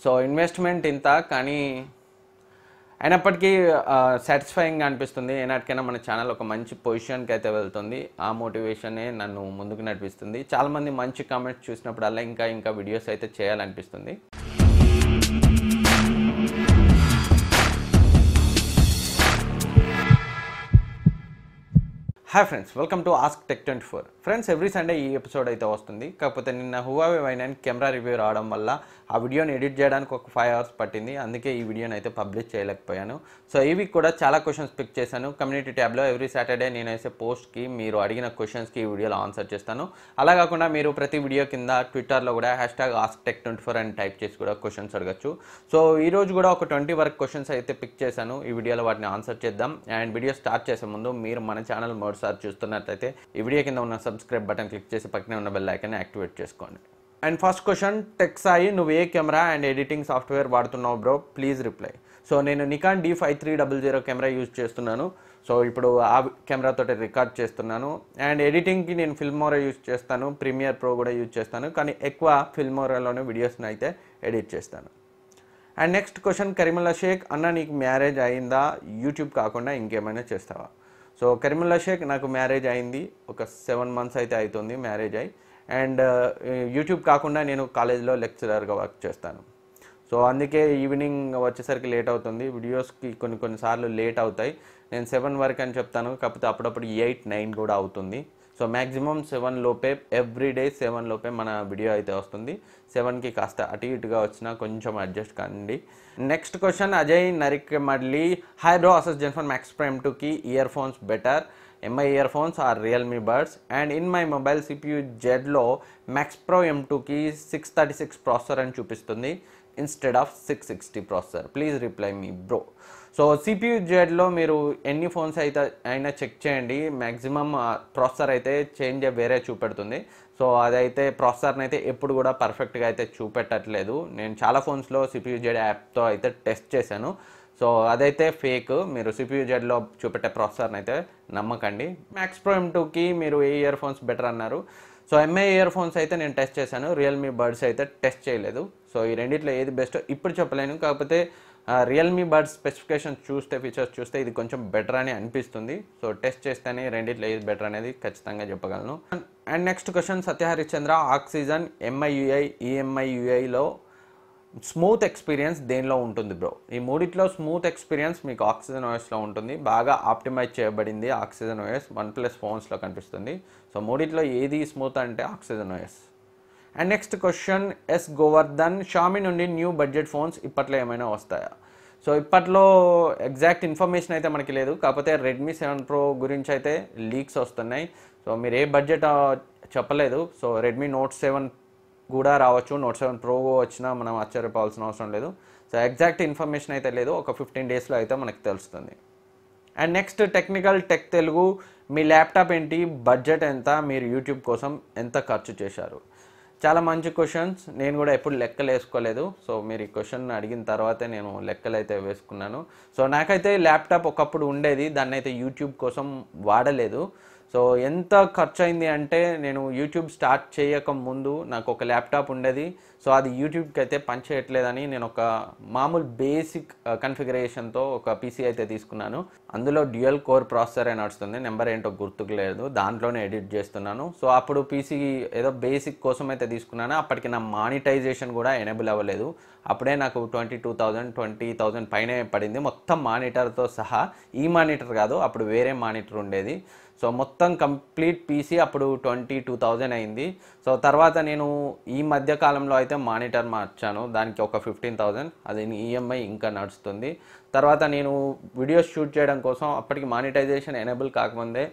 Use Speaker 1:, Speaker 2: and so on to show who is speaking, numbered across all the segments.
Speaker 1: So investment ఇంత కానీ అయినప్పటికీ సాటిస్ఫైయింగ్గా అనిపిస్తుంది. ఏనాటికైనా మన ఛానల్ ఒక మంచి పొజిషన్కి అయితే వెళ్తుంది. ఆ మోటివేషనే నన్ను ముందుకు నడిపిస్తుంది. చాలామంది మంచి కామెంట్స్ చూసినప్పుడల్లా ఇంకా వీడియోస్ అయితే చేయాలనిపిస్తుంది. Hi friends, welcome to ask tech24. Friends, every Sunday ఈ ఎపిసోడ్ అయితే వస్తుంది. కాకపోతే నిన్న హువావే Y9 కెమెరా రివ్యూ రావడం వల్ల ఆ వీడియోని ఎడిట్ చేయడానికి ఒక 5 hours పట్టింది. అందుకే ఈ వీడియోని అయితే పబ్లిష్ చేయలేకపోయాను. సో ఈ వీక్ కూడా చాలా క్వశ్చన్స్ పిక్ చేశాను. కమ్యూనిటీ ట్యాబ్లో ఎవ్రీ సాటర్డే నేను వేసే పోస్ట్కి మీరు అడిగిన క్వశ్చన్స్కి ఈ వీడియోలో ఆన్సర్ చేస్తాను. అలా కాకుండా మీరు ప్రతి వీడియో కింద ట్విట్టర్లో కూడా #AskTech24 అని టైప్ చేసి కూడా క్వశ్చన్స్ అడగచ్చు. సో ఈ రోజు కూడా ఒక 20 వరకు క్వశ్చన్స్ అయితే పిక్ చేశాను. ఈ వీడియోలో వాటిని ఆన్సర్ చేద్దాం. అండ్ వీడియో స్టార్ట్ చేసే ముందు మీరు మన ఛానల్ సార్ చూస్తున్నట్లయితే ఈ వీడియో కింద ఉన్న సబ్స్క్రైబ్ బటన్ క్లిక్ చేసి పక్కనే ఉన్న బెల్ ఐకాన్ యాక్టివేట్ చేసుకోండి. And first question, tech Sai, నువ్వు ఏ కెమెరా అండ్ ఎడిటింగ్ సాఫ్ట్వేర్ వాడుతున్నావు బ్రో, ప్లీజ్ రిప్లై. సో నేను నికాన్ D5300 కెమెరా యూజ్ చేస్తున్నాను. సో ఇప్పుడు ఆ కెమెరాతో రికార్డ్ చేస్తున్నాను. అండ్ ఎడిటింగ్కి నేను ఫిల్మోరా యూజ్ చేస్తాను, ప్రీమియర్ ప్రో కూడా యూజ్ చేస్తాను. కానీ ఎక్కువ ఫిల్మోరాలోనే వీడియోస్ని అయితే ఎడిట్ చేస్తాను. And next question, Karimulla Shaik, అన్న నీకు మ్యారేజ్ అయిందా, యూట్యూబ్ కాకుండా ఇంకేమైనా చేస్తావా? సో కరీముల్లా షేక్, నాకు మ్యారేజ్ అయింది, ఒక 7 months అయితే అవుతుంది మ్యారేజ్ అయ్యి. అండ్ యూట్యూబ్ కాకుండా నేను కాలేజ్లో లెక్చరర్గా వర్క్ చేస్తాను. సో అందుకే ఈవినింగ్ వచ్చేసరికి లేట్ అవుతుంది. వీడియోస్కి కొన్నిసార్లు లేట్ అవుతాయి. నేను 7 వరకు అని చెప్తాను, కాకపోతే అప్పుడప్పుడు 8, 9 కూడా అవుతుంది. సో మ్యాక్సిమం 7 లోపే, ఎవ్రీడే 7 లోపే మన వీడియో అయితే వస్తుంది. 7కి కాస్త అటు ఇటుగా వచ్చినా కొంచెం అడ్జస్ట్ కాండి. నెక్స్ట్ క్వశ్చన్, అజయ్ నరిక్ మళ్ళీ, hi bro, Asus Zenfone Max Pro M2కి earphones better, MI earphones or Realme buds? And in my mobile CPU జెడ్లో Max Pro M2కి 636 ప్రాసెసర్ అని చూపిస్తుంది instead of 660 processor. Please reply me bro. So CPU జెడ్లో మీరు ఎన్ని phones అయితే అయినా చెక్ చేయండి, మ్యాక్సిమం ప్రాసెసర్ అయితే చేంజ్ వేరే చూపెడుతుంది. సో అదైతే ప్రాసెసర్ని అయితే ఎప్పుడు కూడా పర్ఫెక్ట్గా అయితే చూపెట్టట్లేదు. నేను చాలా ఫోన్స్లో CPU జెడ్ యాప్తో అయితే టెస్ట్ చేశాను. సో అదైతే ఫేక్. మీరు CPU జెడ్లో చూపెట్టే ప్రాసెసర్ని అయితే నమ్మకండి. Max Pro M2కి మీరు ఏ ఇయర్ ఫోన్స్ బెటర్ అన్నారు. సో MI ఇయర్ ఫోన్స్ అయితే నేను టెస్ట్ చేశాను, Realme బడ్స్ అయితే టెస్ట్ చేయలేదు. సో ఈ రెండిట్లో ఏది బెస్ట్ ఇప్పుడు చెప్పలేను. కాకపోతే Realme బడ్స్ స్పెసిఫికేషన్స్ చూస్తే, ఫీచర్స్ చూస్తే ఇది కొంచెం బెటర్ అని అనిపిస్తుంది. సో టెస్ట్ చేస్తేనే రెండిట్లో ఏది బెటర్ అనేది ఖచ్చితంగా చెప్పగలను. And next question, Satyaharishchandra, oxygen, MIUI, EMIUIలో స్మూత్ ఎక్స్పీరియన్స్ దేనిలో ఉంటుంది బ్రో? ఈ మూడిట్లో స్మూత్ ఎక్స్పీరియన్స్ మీకు ఆక్సిజన్ ఓఎస్లో ఉంటుంది. బాగా ఆప్టిమైజ్ చేయబడింది ఆక్సిజన్ ఓఎస్, OnePlus ఫోన్స్లో కనిపిస్తుంది. సో మూడిట్లో ఏది స్మూత్ అంటే Oxygen OS. And next question, S Govardhan, Xiaomi నుండి న్యూ బడ్జెట్ ఫోన్స్ ఇప్పట్లో ఏమైనా వస్తాయా? సో ఇప్పట్లో ఎగ్జాక్ట్ ఇన్ఫర్మేషన్ అయితే మనకి లేదు. కాకపోతే Redmi 7 Pro గురించి అయితే లీక్స్ వస్తున్నాయి. సో మీరు ఏ బడ్జెట్ చెప్పలేదు. సో Redmi Note 7 కూడా రావచ్చు, Note 7 Pro వచ్చినా మనం ఆశ్చర్యపోవాల్సిన అవసరం లేదు. సో ఎగ్జాక్ట్ ఇన్ఫర్మేషన్ అయితే లేదు, ఒక 15 daysలో అయితే మనకు తెలుస్తుంది. And next technical tech Telugu, me laptop ఏంటి, బడ్జెట్ ఎంత, మీరు యూట్యూబ్ కోసం ఎంత ఖర్చు చేశారు? చాలా మంచి క్వశ్చన్స్. నేను కూడా ఎప్పుడు లెక్కలు వేసుకోలేదు. సో మీరు ఈ క్వశ్చన్ అడిగిన తర్వాతే నేను లెక్కలు అయితే వేసుకున్నాను. సో నాకైతే ల్యాప్టాప్ ఒకప్పుడు ఉండేది, దాన్ని అయితే యూట్యూబ్ కోసం వాడలేదు. సో ఎంత ఖర్చు అయింది అంటే, నేను యూట్యూబ్ స్టార్ట్ చేయక ముందు నాకు ఒక ల్యాప్టాప్ ఉండేది. సో అది యూట్యూబ్కి అయితే పనిచేయట్లేదని నేను ఒక మామూలు బేసిక్ కన్ఫిగరేషన్తో ఒక PC అయితే తీసుకున్నాను. అందులో డ్యూయల్ కోర్ ప్రాసెసర్ నడుస్తుంది, నెంబర్ ఏంటో గుర్తుకు లేదు, దాంట్లోనే ఎడిట్ చేస్తున్నాను. సో అప్పుడు PC ఏదో బేసిక్ కోసం అయితే తీసుకున్నాను. అప్పటికి నా మానిటైజేషన్ కూడా ఎనేబుల్ అవ్వలేదు. అప్పుడే నాకు 20,000 పైనే పడింది మొత్తం మానిటర్తో సహా. ఈ మానిటర్ కాదు, అప్పుడు వేరే మానిటర్ ఉండేది. సో మొత్తం కంప్లీట్ PC అప్పుడు 22,000 అయింది. సో తర్వాత నేను ఈ మధ్య కాలంలో అయితే మానిటర్ మార్చాను, దానికి ఒక 15,000. అది EMI ఇంకా నడుస్తుంది. తర్వాత నేను వీడియోస్ షూట్ చేయడం కోసం అప్పటికి మానిటైజేషన్ ఎనేబుల్ కాకముందే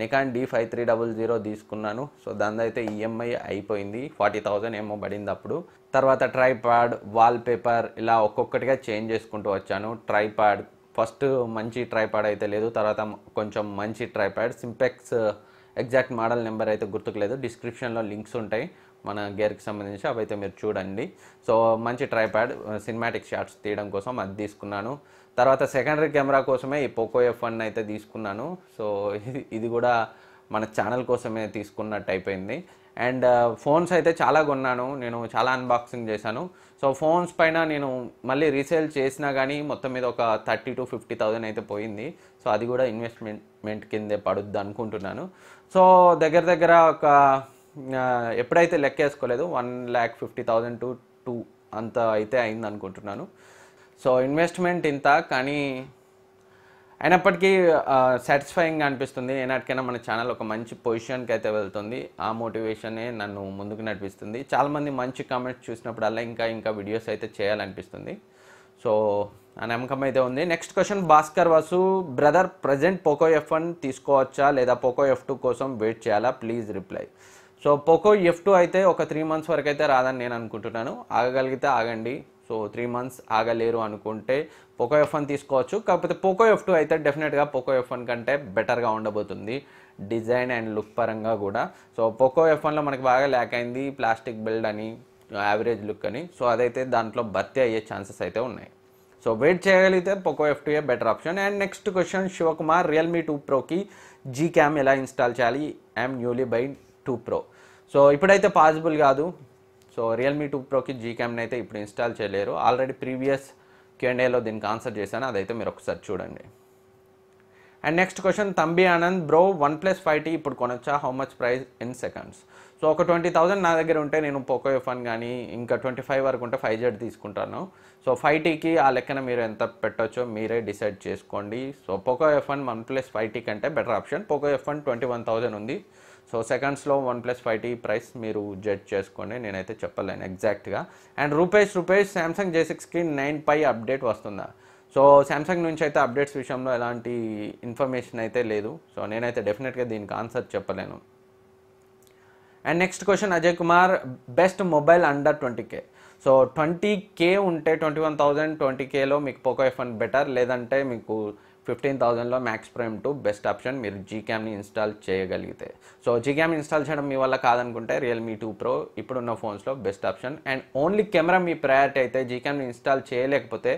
Speaker 1: నికాన్ D5300 తీసుకున్నాను. సో దాని అయితే EMI అయిపోయింది, 40,000 ఏమో పడింది అప్పుడు. తర్వాత ట్రైపాడ్, వాల్పేపర్ ఇలా ఒక్కొక్కటిగా చేంజ్ చేసుకుంటూ వచ్చాను. ట్రైపాడ్ ఫస్ట్ మంచి ట్రైపాడ్ అయితే లేదు, తర్వాత కొంచెం మంచి ట్రైపాడ్, సింపెక్స్ ఎగ్జాక్ట్ మోడల్ నెంబర్ అయితే గుర్తుకులేదు, డిస్క్రిప్షన్లో లింక్స్ ఉంటాయి మన గేర్కి సంబంధించి, అవైతే మీరు చూడండి. సో మంచి ట్రైపాడ్ సినిమాటిక్ షాట్స్ తీయడం కోసం అది తీసుకున్నాను. తర్వాత సెకండరీ కెమెరా కోసమే ఈ Poco F1 అయితే తీసుకున్నాను. సో ఇది కూడా మన ఛానల్ కోసమే తీసుకున్నట్టు అయిపోయింది. అండ్ ఫోన్స్ అయితే చాలా కొన్నాను, నేను చాలా అన్బాక్సింగ్ చేశాను. సో ఫోన్స్ పైన నేను మళ్ళీ రీసేల్ చేసినా కానీ మొత్తం మీద ఒక 30,000 to 50,000 అయితే పోయింది. సో అది కూడా ఇన్వెస్ట్మెంట్ కిందే పడుద్ది అనుకుంటున్నాను. సో దగ్గర దగ్గర ఒక ఎప్పుడైతే లెక్కేసుకోలేదు 1,50,000 to 2 అంత అయితే అయింది అనుకుంటున్నాను. సో ఇన్వెస్ట్మెంట్ ఇంత, కానీ అయినప్పటికీ సాటిస్ఫైయింగ్గా అనిపిస్తుంది. ఏనాటికైనా మన ఛానల్ ఒక మంచి పొజిషన్కి అయితే వెళ్తుంది. ఆ మోటివేషనే నన్ను ముందుకు నడిపిస్తుంది. చాలామంది మంచి కామెంట్స్ చూసినప్పుడల్లా ఇంకా వీడియోస్ అయితే చేయాలనిపిస్తుంది. సో ఆ నమ్మకం అయితే ఉంది. Next question Bhaskar Vasu, brother present Poco F1 తీసుకోవచ్చా లేదా పోకో F2 కోసం వెయిట్ చేయాలా, please reply. So Poco F2 అయితే ఒక 3 months వరకు అయితే రాదని నేను అనుకుంటున్నాను. ఆగగలిగితే ఆగండి. సో 3 months ఆగలేరు అనుకుంటే పోకో F1 తీసుకోవచ్చు. కాకపోతే పోకో F2 అయితే డెఫినెట్గా పోకో F1 కంటే బెటర్గా ఉండబోతుంది డిజైన్ అండ్ లుక్ పరంగా కూడా. సో పోకో F1లో మనకి బాగా ల్యాక్ అయింది ప్లాస్టిక్ బిల్డ్ అని, యావరేజ్ లుక్ అని. సో అదైతే దాంట్లో భర్తీ అయ్యే ఛాన్సెస్ అయితే ఉన్నాయి. సో వెయిట్ చేయగలిగితే Poco F2 better option. And next question Shivakumar, Realme 2 ప్రోకి జీ క్యామ్ ఎలా ఇన్స్టాల్ చేయాలి, I'm newly buy 2 Pro. So ఇప్పుడైతే పాసిబుల్ కాదు. సో రియల్మీ 2 ప్రోకి జీ క్యామ్ని అయితే ఇప్పుడు ఇన్స్టాల్ చేయలేరు. ఆల్రెడీ ప్రీవియస్ Q&Aలో దీనికి ఆన్సర్ చేశాను, అదైతే మీరు ఒకసారి చూడండి. And next question Thambi Anand, bro OnePlus 5T ఇప్పుడు కొనొచ్చా, how much price in seconds. So ఒక 20,000 నా దగ్గర ఉంటే నేను పోకో F1 కానీ ఇంకా 25 వరకు ఉంటే 5Z తీసుకుంటాను. సో 5Tకి ఆ లెక్కన మీరు ఎంత పెట్టొచ్చో మీరే డిసైడ్ చేసుకోండి. So Poco F1 OnePlus 5T కంటే బెటర్ ఆప్షన్. పోకో F1 21,000 ఉంది. సో సెకండ్స్లో OnePlus 5T ప్రైస్ మీరు జడ్జ్ చేసుకోండి, నేనైతే చెప్పలేను ఎగ్జాక్ట్గా. అండ్ రూపేష్ శాంసంగ్ J6కి 9 అప్డేట్ వస్తుందా. సో శాంసంగ్ నుంచి అయితే అప్డేట్స్ విషయంలో ఎలాంటి ఇన్ఫర్మేషన్ అయితే లేదు. సో నేనైతే డెఫినెట్గా దీనికి ఆన్సర్ చెప్పలేను. And next question Ajay Kumar, best mobile under 20K. So 20K ఉంటే 21,000 20Kలో మీకు పోకో F1 బెటర్, లేదంటే మీకు 15,000లో మ్యాక్స్ ప్రైమ్ 2 బెస్ట్ ఆప్షన్ మీరు జీ క్యామ్ని ఇన్స్టాల్ చేయగలిగితే. సో జీ క్యామ్ ఇన్స్టాల్ చేయడం మీ వల్ల కాదనుకుంటే రియల్మీ 2 Pro ఇప్పుడున్న ఫోన్స్లో best option. And only camera me priority అయితే జీ క్యామ్ని ఇన్స్టాల్ చేయలేకపోతే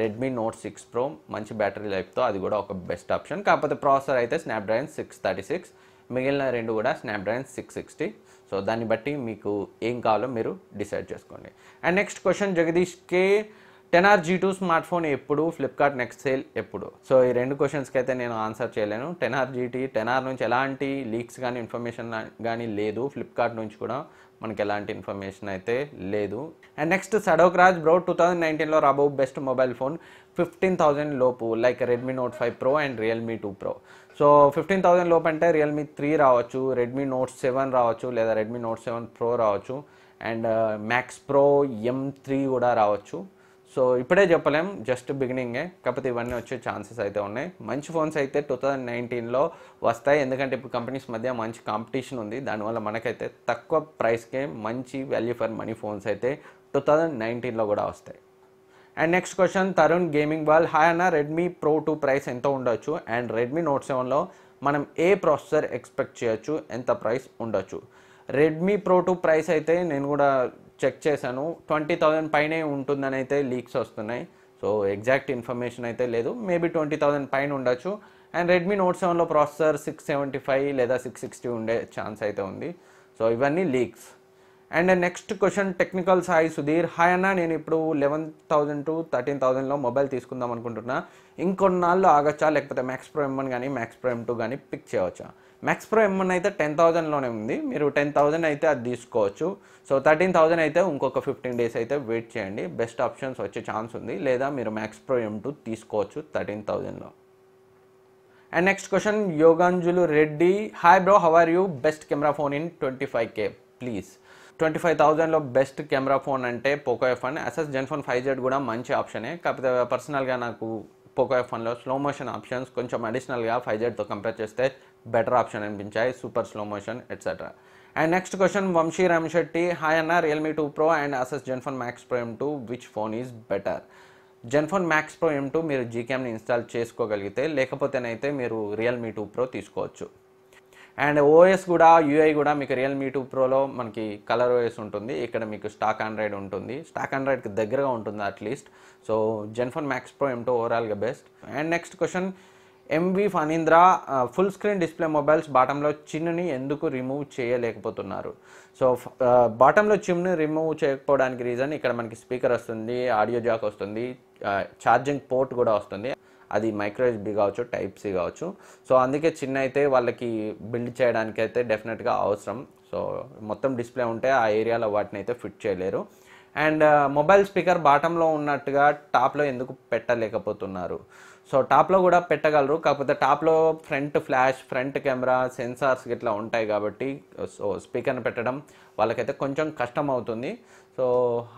Speaker 1: రెడ్మీ నోట్ 6 Pro మంచి బ్యాటరీ లైఫ్తో అది కూడా ఒక బెస్ట్ ఆప్షన్. కాకపోతే ప్రాసెసర్ అయితే స్నాప్డ్రాగన్ 636, మిగిలిన రెండు కూడా స్నాప్డ్రాగన్ 660. సో దాన్ని బట్టి మీకు ఏం కావాలో మీరు డిసైడ్ చేసుకోండి. And next question Jagadish K, 10R G2 smart phone ఎప్పుడు, ఫ్లిప్కార్ట్ నెక్స్ట్ సేల్ ఎప్పుడు. సో ఈ రెండు క్వశ్చన్స్కి అయితే నేను ఆన్సర్ చేయలేను. 10R నుంచి ఎలాంటి లీక్స్ కానీ ఇన్ఫర్మేషన్ కానీ లేదు, ఫ్లిప్కార్ట్ నుంచి కూడా మనకి ఎలాంటి ఇన్ఫర్మేషన్ అయితే లేదు. అండ్ నెక్స్ట్ సడోక్ రాజ్, బ్రో 2019లో రాబో బెస్ట్ మొబైల్ ఫోన్ 15,000 లోపు like Redmi note 5 Pro and Realme 2 Pro. So 15,000 లోపు అంటే రియల్మీ 3 రావచ్చు, రెడ్మీ నోట్ 7 రావచ్చు, లేదా రెడ్మీ నోట్ 7 Pro రావచ్చు, అండ్ మ్యాక్స్ ప్రో M3 కూడా రావచ్చు. సో ఇప్పుడే చెప్పలేం, జస్ట్ బిగినింగే. కాకపోతే ఇవన్నీ వచ్చే ఛాన్సెస్ అయితే ఉన్నాయి. మంచి ఫోన్స్ అయితే 2019లో వస్తాయి, ఎందుకంటే ఇప్పుడు కంపెనీస్ మధ్య మంచి కాంపిటీషన్ ఉంది. దానివల్ల మనకైతే తక్కువ ప్రైస్కే మంచి వాల్యూ ఫర్ మనీ ఫోన్స్ అయితే 2019లో కూడా వస్తాయి. And next question Tarun gaming ball, hi అన్న, రెడ్మీ Pro 2 ప్రైస్ ఎంత ఉండొచ్చు, అండ్ రెడ్మీ నోట్ 7లో మనం ఏ ప్రాసెసర్ ఎక్స్పెక్ట్ చేయొచ్చు, ఎంత ప్రైస్ ఉండొచ్చు. రెడ్మీ Pro 2 ప్రైస్ అయితే నేను కూడా చెక్ చేశాను, 20,000 పైనే ఉంటుందని అయితే లీక్స్ వస్తున్నాయి. సో ఎగ్జాక్ట్ ఇన్ఫర్మేషన్ అయితే లేదు, మేబీ 20,000 పైన ఉండొచ్చు. అండ్ రెడ్మీ నోట్ 7లో ప్రాసెసర్ 675 లేదా 660 ఉండే ఛాన్స్ అయితే ఉంది. సో ఇవన్నీ leaks. And next question technical Sai Sudheer, hi అన్న, నేను ఇప్పుడు 11,000 to 13,000లో మొబైల్ తీసుకుందాం అనుకుంటున్నా, ఇంకొన్నాళ్ళు ఆగచ్చా, లేకపోతే మ్యాక్స్ ప్రో M1 కానీ మ్యాక్స్ ప్రో M2 కానీ పిక్ చేయవచ్చా. మ్యాక్స్ ప్రో M1 అయితే 10,000లోనే ఉంది, మీరు 10,000 అయితే అది తీసుకోవచ్చు. సో 13,000 అయితే ఇంకొక 15 days అయితే వెయిట్ చేయండి, బెస్ట్ ఆప్షన్స్ వచ్చే ఛాన్స్ ఉంది. లేదా మీరు మ్యాక్స్ ప్రో M2 తీసుకోవచ్చు 13,000లో. And next question Yoganjulu Reddy, hi bro, how are you, best camera phone in 25K please. 25,000లో బెస్ట్ కెమెరా ఫోన్ అంటే Poco F1. Asus Zenfone 5Z కూడా మంచి ఆప్షనే. కాకపోతే పర్సనల్గా నాకు పోకో F1లో స్లో మోషన్ ఆప్షన్స్ కొంచెం అడిషనల్గా 5Zతో కంపేర్ చేస్తే బెటర్ ఆప్షన్ అనిపించాయి, super slow motion etcetera. And next question Vamsi Ramasetti, hi అన్న, Realme 2 Pro and Asus Zenfone Max Pro M2 which phone is better. Zenfone Max Pro M2 మీరు జీక్యామ్ని install చేసుకోగలిగితే, లేకపోతేనైతే మీరు Realme 2 Pro తీసుకోవచ్చు. అండ్ ఓఎస్ కూడా UI కూడా మీకు Realme 2 Proలో మనకి colour OS ఉంటుంది, ఇక్కడ మీకు స్టాక్ ఆండ్రాయిడ్ ఉంటుంది, స్టాక్ ఆండ్రాయిడ్కి దగ్గరగా ఉంటుంది at least. So Zenfone Max Pro M2 ఓవరాల్గా best. And next question M V Phanindra full screen display mobiles బాటంలో చిన్నుని ఎందుకు రిమూవ్ చేయలేకపోతున్నారు? సో బాటంలో చిమ్ని రిమూవ్ చేయకపోవడానికి రీజన్ ఇక్కడ మనకి స్పీకర్ వస్తుంది, ఆడియో జాక్ వస్తుంది, ఛార్జింగ్ పోర్ట్ కూడా వస్తుంది. అది మైక్రో ఎస్డి కావచ్చు, టైప్ సి కావచ్చు. సో అందుకే చిన్న అయితే వాళ్ళకి బిల్డ్ చేయడానికి అయితే డెఫినెట్గా అవసరం. సో మొత్తం డిస్ప్లే ఉంటే ఆ ఏరియాలో వాటిని అయితే ఫిట్ చేయలేరు. అండ్ మొబైల్ స్పీకర్ బాటంలో ఉన్నట్టుగా టాప్లో ఎందుకు పెట్టలేకపోతున్నారు? సో టాప్లో కూడా పెట్టగలరు, కాకపోతే టాప్లో front flash, front camera, sensors ఇట్లా ఉంటాయి కాబట్టి సో స్పీకర్ని పెట్టడం వాళ్ళకైతే కొంచెం కష్టం అవుతుంది. సో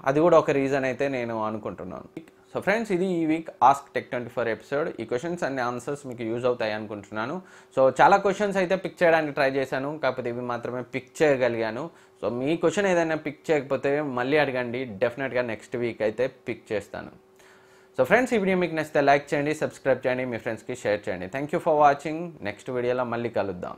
Speaker 1: అది కూడా ఒక రీజన్ అయితే నేను అనుకుంటున్నాను. సో ఫ్రెండ్స్, ఇది ఈ వీక్ ఆస్క్ Tech24 ఎపిసోడ్. ఈ క్వశ్చన్స్ అండ్ ఆన్సర్స్ మీకు యూజ్ అవుతాయి అనుకుంటున్నాను. సో చాలా క్వశ్చన్స్ అయితే పిక్ చేయడానికి ట్రై చేశాను, కాకపోతే ఇవి మాత్రమే పిక్ చేయగలిగాను. సో మీ క్వశ్చన్ ఏదైనా పిక్ చేయకపోతే మళ్ళీ అడగండి, డెఫినెట్గా నెక్స్ట్ వీక్ అయితే పిక్ చేస్తాను. సో ఫ్రెండ్స్, ఈ వీడియో మీకు నచ్చితే లైక్ చేయండి, సబ్స్క్రైబ్ చేయండి, మీ ఫ్రెండ్స్కి షేర్ చేయండి. Thank you for watching. Next వీడియోలో మళ్ళీ కలుద్దాం.